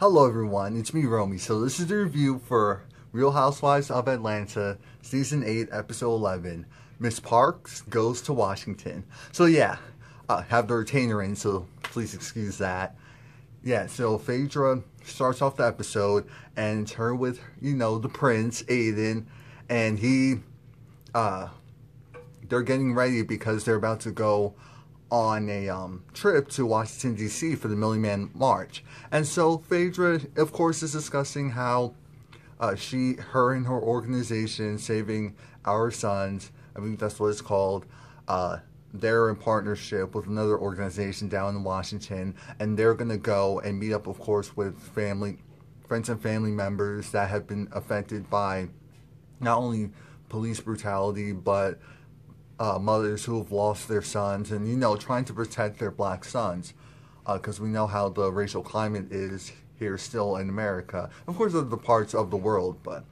Hello everyone, it's me Romie. So this is the review for Real Housewives of Atlanta, Season 8, Episode 11. Miss Parks Goes to Washington. So yeah, have the retainer in, so please excuse that. Yeah, so Phaedra starts off the episode, and it's her with, the prince, Aiden, and they're getting ready because they're about to go on a trip to Washington, D.C. for the Million Man March. And so Phaedra, of course, is discussing how her and her organization, Saving Our Sons, I think that's what it's called, they're in partnership with another organization down in Washington, and they're going to go and meet up, of course, with friends and family members that have been affected by not only police brutality, but mothers who have lost their sons and, trying to protect their black sons. Because we know how the racial climate is here still in America. Of course, other parts of the world, but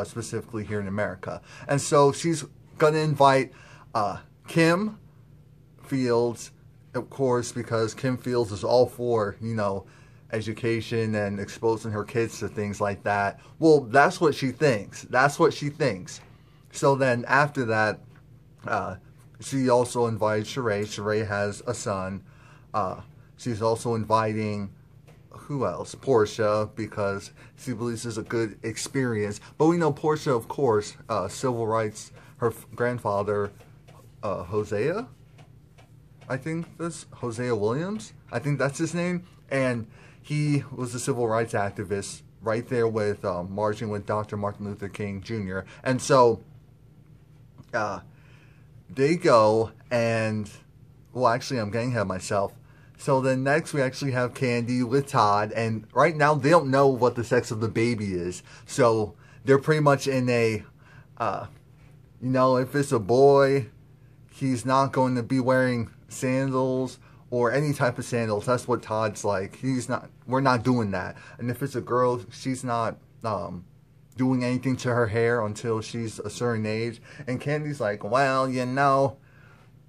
specifically here in America. And so she's going to invite Kim Fields, of course, because Kim Fields is all for, education and exposing her kids to things like that. Well, that's what she thinks. That's what she thinks. So then after that, she also invited Sheree. Sheree has a son. She's also inviting, who else? Portia, because she believes it's a good experience. But we know Portia, of course, civil rights, her grandfather, Hosea? I think that's Hosea Williams. I think that's his name. And he was a civil rights activist right there with marching with Dr. Martin Luther King Jr. And so they go and, well, actually, I'm getting ahead of myself. So then next we actually have Candy with Todd, and right now they don't know what the sex of the baby is. So they're pretty much in a, if it's a boy, he's not going to be wearing sandals or any type of sandals. That's what Todd's like. We're not doing that. And if it's a girl, she's not, doing anything to her hair until she's a certain age. And Candy's like, well,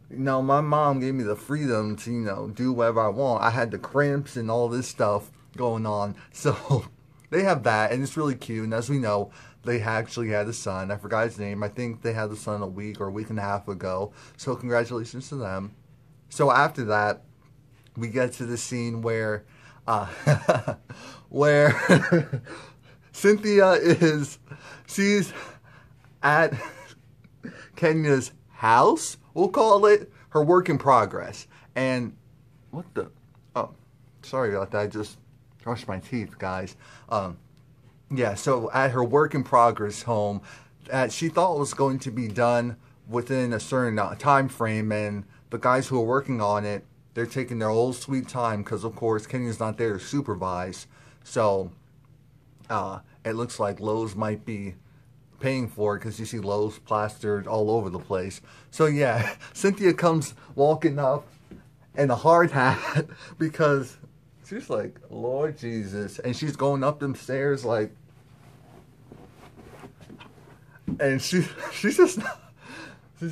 my mom gave me the freedom to, do whatever I want. I had the cramps and all this stuff going on. So they have that, and it's really cute. And as we know, they actually had a son. I forgot his name. I think they had the son a week or a week and a half ago. So congratulations to them. So after that, we get to the scene where Cynthia she's at Kenya's house, we'll call it, her work in progress. And sorry about that, I just brushed my teeth, guys. Yeah, so at her work in progress home, she thought was going to be done within a certain time frame, and the guys who are working on it, they're taking their old sweet time because, of course, Kenya's not there to supervise. So it looks like Lowe's might be paying for it because you see Lowe's plastered all over the place. So yeah, Cynthia comes walking up in a hard hat because she's like, Lord Jesus. And she's going up them stairs like, and she's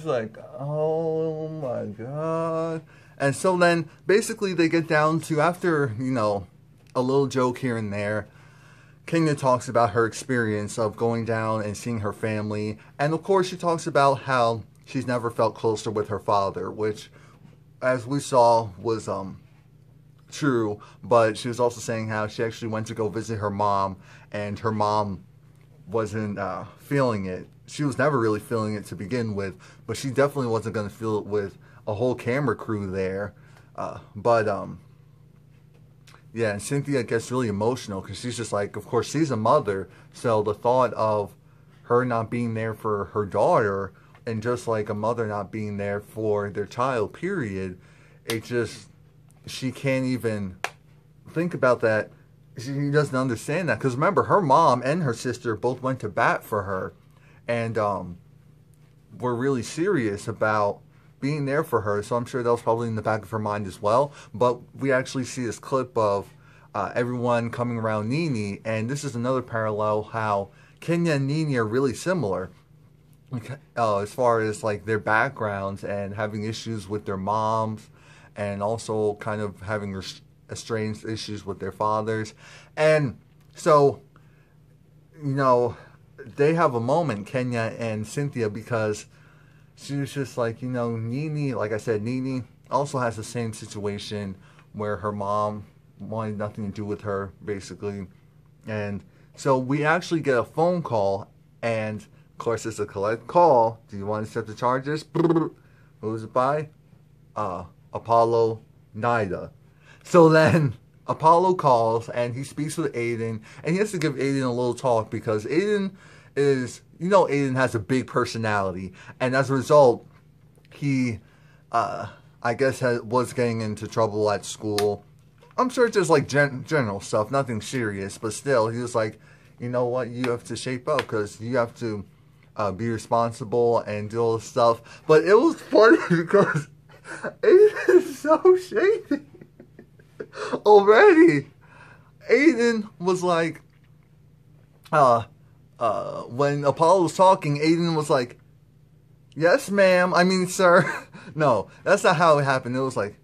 like, oh my God. And so then basically they get down to, after, a little joke here and there, Kenya talks about her experience of going down and seeing her family. And of course she talks about how she's never felt closer with her father, which, as we saw, was true. But she was also saying how she actually went to go visit her mom, and her mom wasn't feeling it. She was never really feeling it to begin with, but she definitely wasn't going to feel it with a whole camera crew there. Yeah, and Cynthia gets really emotional because she's just like, of course, she's a mother. So the thought of her not being there for her daughter, and just like a mother not being there for their child, period, she can't even think about that. She doesn't understand that. Because remember, her mom and her sister both went to bat for her. And were really serious about being there for her. So I'm sure that was probably in the back of her mind as well. But we actually see this clip of everyone coming around Nene. And this is another parallel how Kenya and Nene are really similar. As far as like their backgrounds and having issues with their moms. And also kind of having estranged issues with their fathers. And so, they have a moment, Kenya and Cynthia, because she was just like, Nene, like I said, Nene also has the same situation where her mom wanted nothing to do with her, basically. And so we actually get a phone call, and of course it's a collect call. Do you want to accept the charges? Who's it by? Apollo Nida. So then Apollo calls, and he speaks with Aiden, and he has to give Aiden a little talk because Aiden is, Aiden has a big personality, and as a result, he, I guess, was getting into trouble at school. I'm sure it's just like general stuff, nothing serious, but still, he was like, you know what, you have to shape up because you have to be responsible and do all this stuff. But it was funny because Aiden is so shady already. Aiden was like, when Apollo was talking, Aiden was like, yes, ma'am. I mean, sir. No, that's not how it happened. It was like,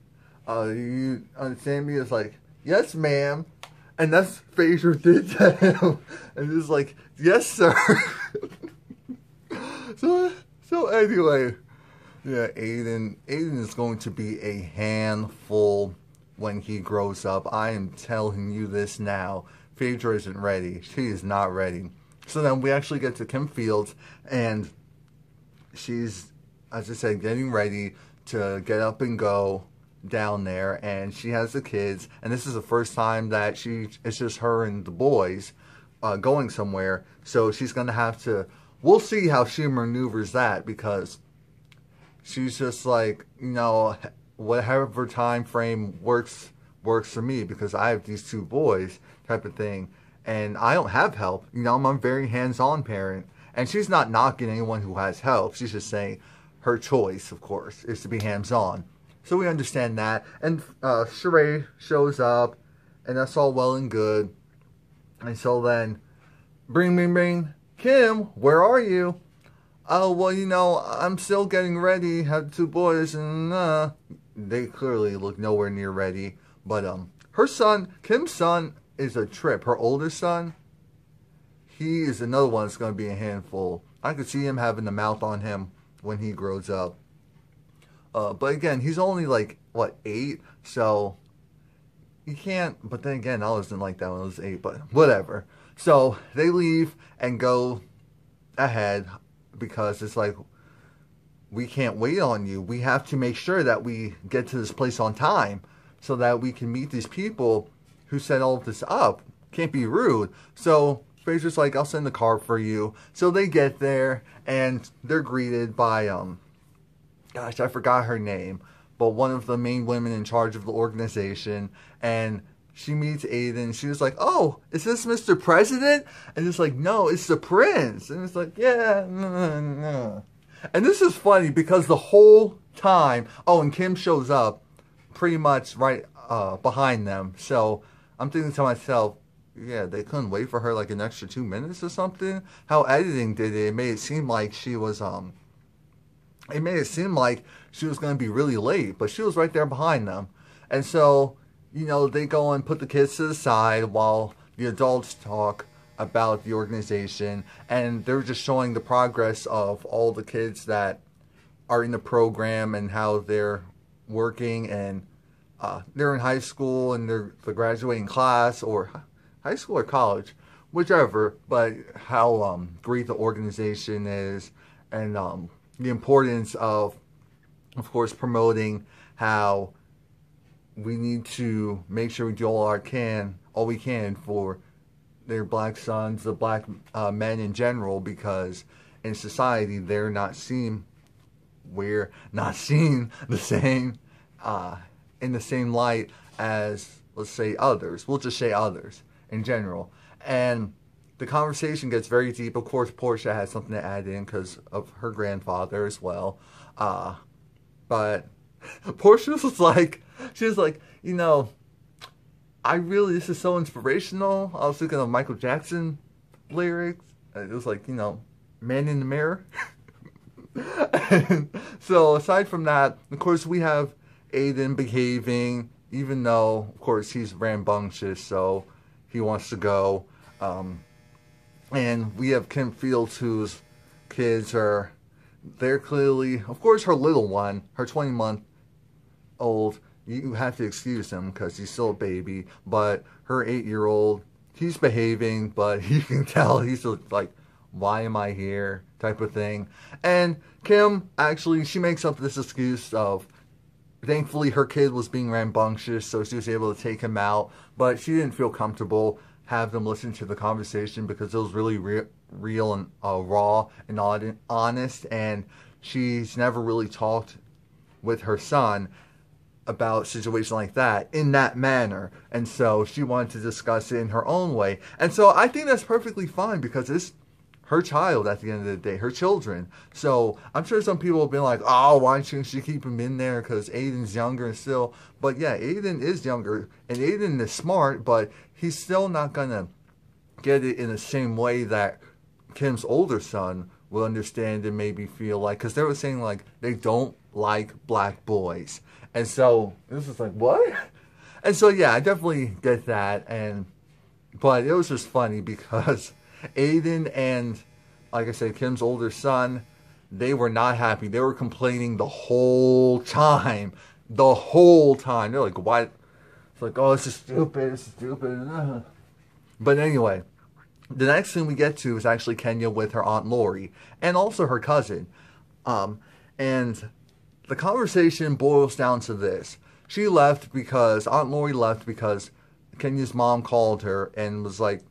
you understand me? It's like, yes, ma'am. And that's Phaedra did to him. And it's like, yes, sir. So anyway, yeah, Aiden is going to be a handful when he grows up. I am telling you this now. Phaedra isn't ready. She is not ready. So then we actually get to Kim Fields, and she's, as I said, getting ready to get up and go down there, and she has the kids, and this is the first time that it's just her and the boys going somewhere, so she's going to have to, we'll see how she maneuvers that, because she's just like, whatever time frame works for me, because I have these two boys type of thing, and I don't have help. I'm a very hands-on parent, and she's not knocking anyone who has help. She's just saying her choice, of course, is to be hands-on. So we understand that. And Sheree shows up, and that's all well and good. And so then, bring, Kim, where are you? Oh, well, I'm still getting ready. Have two boys, and they clearly look nowhere near ready. But her son, Kim's son, is a trip. Her older son, he is another one that's going to be a handful. I could see him having the mouth on him when he grows up. But again, he's only like, 8? So, you can't, but then again, I wasn't like that when I was 8, but whatever. So, they leave and go ahead because it's like, we can't wait on you. We have to make sure that we get to this place on time so that we can meet these people who set all of this up. Can't be rude. So, Fraser's like, I'll send the car for you. So they get there, and they're greeted by, gosh, I forgot her name, but one of the main women in charge of the organization, and she meets Aiden. She was like, oh, is this Mr. President? And it's like, no, it's the Prince. And it's like, yeah, no. And this is funny because the whole time, and Kim shows up pretty much right behind them. So I'm thinking to myself, yeah, they couldn't wait for her like an extra 2 minutes or something. How editing did it made it seem like she was going to be really late, but she was right there behind them. And so, they go and put the kids to the side while the adults talk about the organization, and they're just showing the progress of all the kids that are in the program and how they're working, and they're in high school and they're the graduating class, or high school or college, whichever, but how great the organization is, and the importance of course, promoting how we need to make sure we do all we can for their black sons, the black men in general, because in society they're not seen, we're not seen the same, in the same light as, let's say, others. We'll just say others in general. And the conversation gets very deep. Of course, Portia has something to add in because of her grandfather as well. But Portia was like, she was like, this is so inspirational. I was thinking of Michael Jackson lyrics. It was like, man in the mirror. And so aside from that, of course, we have Aiden behaving even though, of course, he's rambunctious, so he wants to go. And we have Kim Fields, whose kids are, they're clearly, of course, her little one, her 20-month-old, you have to excuse him because he's still a baby, but her 8-year-old, he's behaving, but you can tell he's just like, why am I here, type of thing. And Kim, actually, she makes up this excuse of, thankfully her kid was being rambunctious, so she was able to take him out, but she didn't feel comfortable have them listen to the conversation because it was really real and raw and honest, and she's never really talked with her son about a situation like that in that manner, and so she wanted to discuss it in her own way. And so I think that's perfectly fine because it's her child at the end of the day, her children. So I'm sure some people have been like, oh, why shouldn't she keep him in there because Aiden's younger and still. But yeah, Aiden is younger and Aiden is smart, but he's still not gonna get it in the same way that Kim's older son will understand and maybe feel like, because they were saying like they don't like black boys. And so this is like, what? And so yeah, I definitely get that. But it was just funny because Aiden and, like I said, Kim's older son, they were not happy. They were complaining the whole time. The whole time. They're like, what? It's like, oh, this is stupid. This is stupid. But anyway, the next thing we get to is actually Kenya with her Aunt Lori and also her cousin. And the conversation boils down to this. Aunt Lori left because Kenya's mom called her and was like,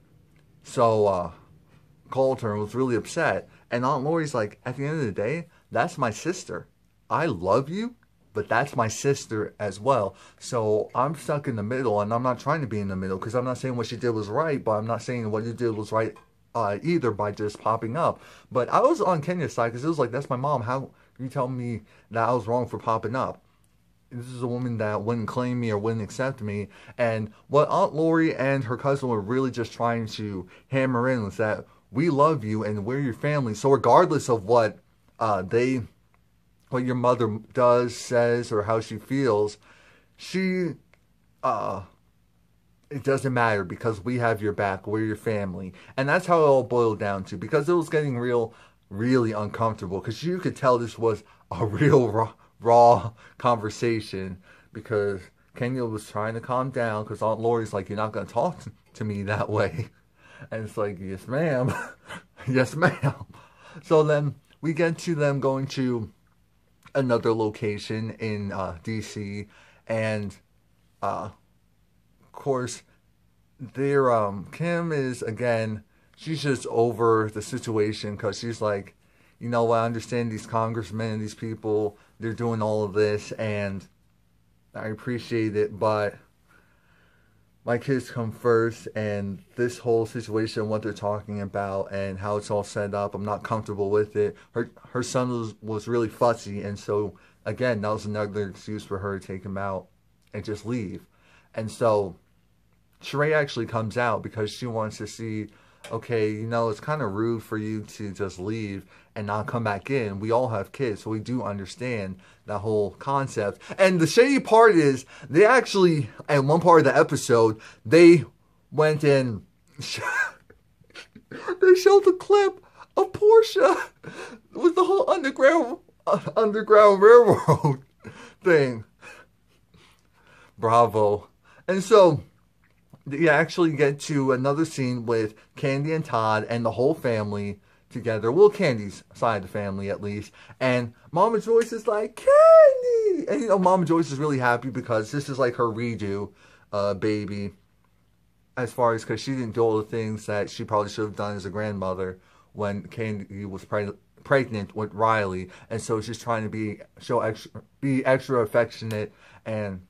called her and was really upset. And Aunt Lori's like, at the end of the day, that's my sister. I love you, but that's my sister as well. So I'm stuck in the middle, and I'm not trying to be in the middle because I'm not saying what she did was right, but I'm not saying what you did was right either by just popping up. But I was on Kenya's side because it was like, that's my mom. How you tell me that I was wrong for popping up? This is a woman that wouldn't claim me or wouldn't accept me. And what Aunt Lori and her cousin were really just trying to hammer in was that we love you and we're your family. So regardless of what your mother does, says, or how she feels, it doesn't matter because we have your back. We're your family. And that's how it all boiled down to, because it was getting really uncomfortable because you could tell this was a real raw conversation because Kenya was trying to calm down because Aunt Lori's like, you're not going to talk to me that way. And it's like, yes, ma'am. Yes, ma'am. So then we get to them going to another location in D.C. And, of course, Kim is, again, she's just over the situation because she's like, you know, I understand these congressmen and these people, they're doing all of this, and I appreciate it, but my kids come first, and this whole situation, what they're talking about, and how it's all set up, I'm not comfortable with it. Her son was really fussy, and so, again, that was another excuse for her to take him out and just leave. And so, Sheree actually comes out because she wants to see, okay, you know, it's kind of rude for you to just leave and not come back in. We all have kids, so we do understand that whole concept. And the shady part is, they actually, at one part of the episode, they went and they showed the clip of Portia with the whole Underground Railroad thing. Bravo. And so, you actually get to another scene with Candy and Todd and the whole family together. Well, Candy's side of the family, at least. And Mama Joyce is like, Candy! And, you know, Mama Joyce is really happy because this is like her redo baby. As far as, because she didn't do all the things that she probably should have done as a grandmother when Candy was pregnant with Riley. And so she's trying to be extra affectionate, and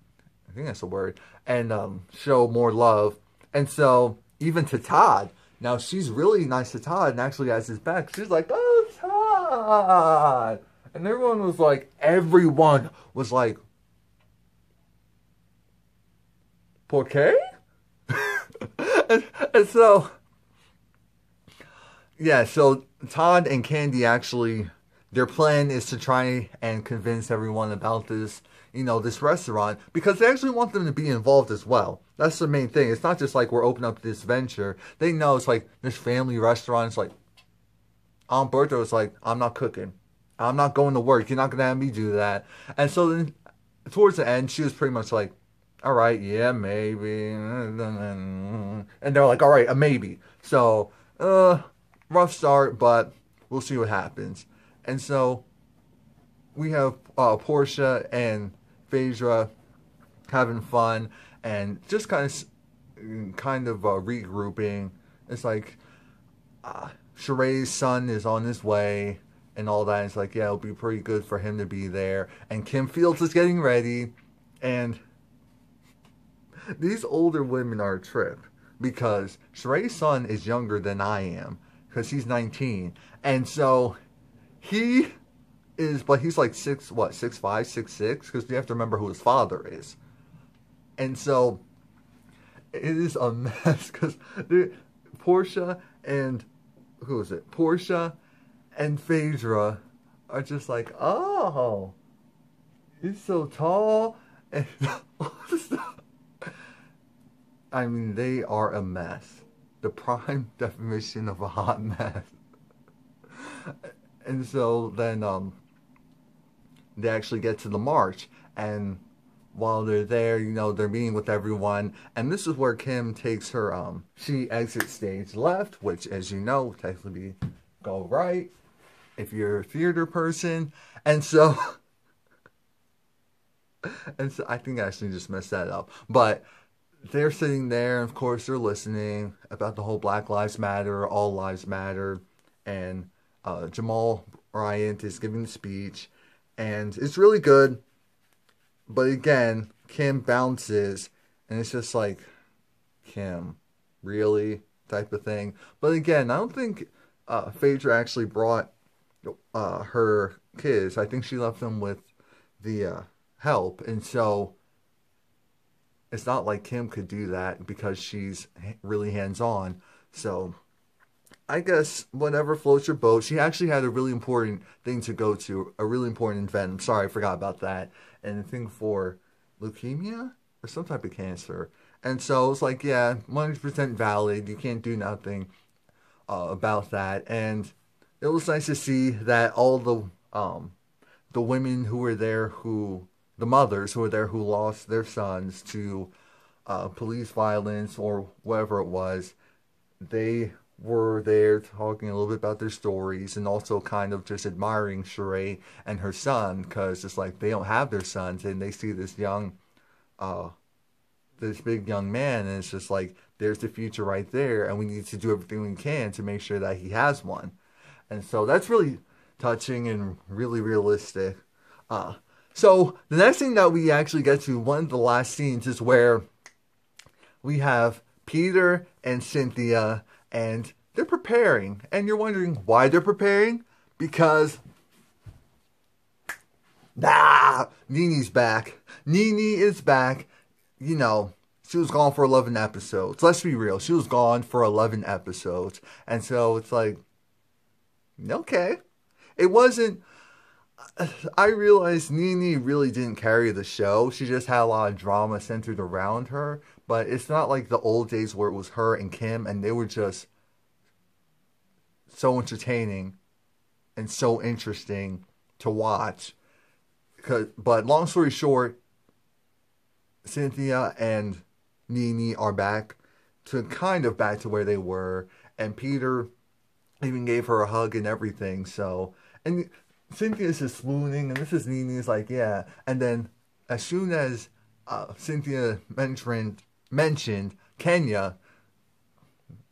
I think that's the word, and show more love. And so, even to Todd, now she's really nice to Todd and actually has his back. She's like, oh, Todd! And everyone was like, ¿Por qué? and so, yeah, so Todd and Candy actually, their plan is to try and convince everyone about this this restaurant, because they actually want them to be involved as well. That's the main thing. It's not just like we're opening up this venture. They know it's like this family restaurant. It's like, Aunt Bertha was like, I'm not cooking. I'm not going to work. You're not going to have me do that. And so then towards the end, she was pretty much like, all right, yeah, maybe. And they're like, all right, a maybe. So, rough start, but we'll see what happens. And so we have Portia and Phaedra having fun and just kind of regrouping. It's like Sheree's son is on his way and all that. It's like, yeah, it'll be pretty good for him to be there. And Kim Fields is getting ready. And these older women are a trip because Sheree's son is younger than I am because he's 19. And so he is, but he's like 6'5", 6'6", because you have to remember who his father is. And so it is a mess because Portia and Portia and Phaedra are just like, oh, he's so tall and all this stuff. I mean, they are a mess. The prime definition of a hot mess. And so then they actually get to the march, and while they're there, they're meeting with everyone, and this is where Kim takes her, she exits stage left, which, as you know, technically go right if you're a theater person, and so I think I actually just messed that up, but they're sitting there, and of course they're listening about the whole Black Lives Matter, All Lives Matter, and Jamal Bryant is giving the speech, and it's really good. But again, Kim bounces, and it's just like, Kim, really? Type of thing. But again, I don't think Phaedra actually brought her kids. I think she left them with the help, and so it's not like Kim could do that because she's really hands-on. So I guess whatever floats your boat. She actually had a really important thing to go to, a really important event. I'm sorry, I forgot about that. And a thing for leukemia or some type of cancer. And so it's like, yeah, 100% valid. You can't do nothing about that. And it was nice to see that all the women who were there, the mothers who were there who lost their sons to police violence or whatever it was, they were there talking a little bit about their stories and also kind of just admiring Sheree and her son, because it's like they don't have their sons and they see this big young man, and it's just like, there's the future right there, and we need to do everything we can to make sure that he has one. And so that's really touching and really realistic. So the next thing that we actually get to, one of the last scenes, is where we have Peter and Cynthia, and they're preparing. And you're wondering why they're preparing? Because Nene's back. Nene is back. She was gone for 11 episodes. Let's be real. She was gone for 11 episodes. And so it's like, okay. It wasn't... I realized Nene really didn't carry the show. She just had a lot of drama centered around her. But it's not like the old days where it was her and Kim, and they were just so entertaining and so interesting to watch. But long story short, Cynthia and Nene are back to where they were, and Peter even gave her a hug and everything. So, and Cynthia's just swooning, and this is Nene's like, yeah. And then as soon as Cynthia mentioned Kenya,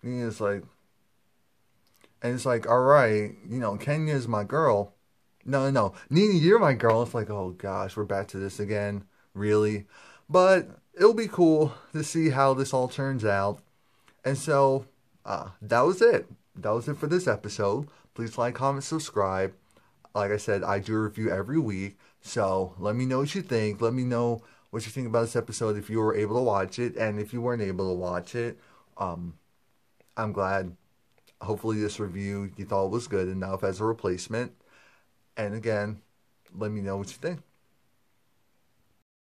Nene's like, and it's like, all right, Kenya's my girl. No, Nene, you're my girl. It's like, oh gosh, we're back to this again, really. But it'll be cool to see how this all turns out. And so, that was it. That was it for this episode. Please like, comment, subscribe. Like I said, I do a review every week. So let me know what you think. Let me know what you think about this episode if you were able to watch it. And if you weren't able to watch it, I'm glad. Hopefully this review you thought was good enough as a replacement. And again, let me know what you think.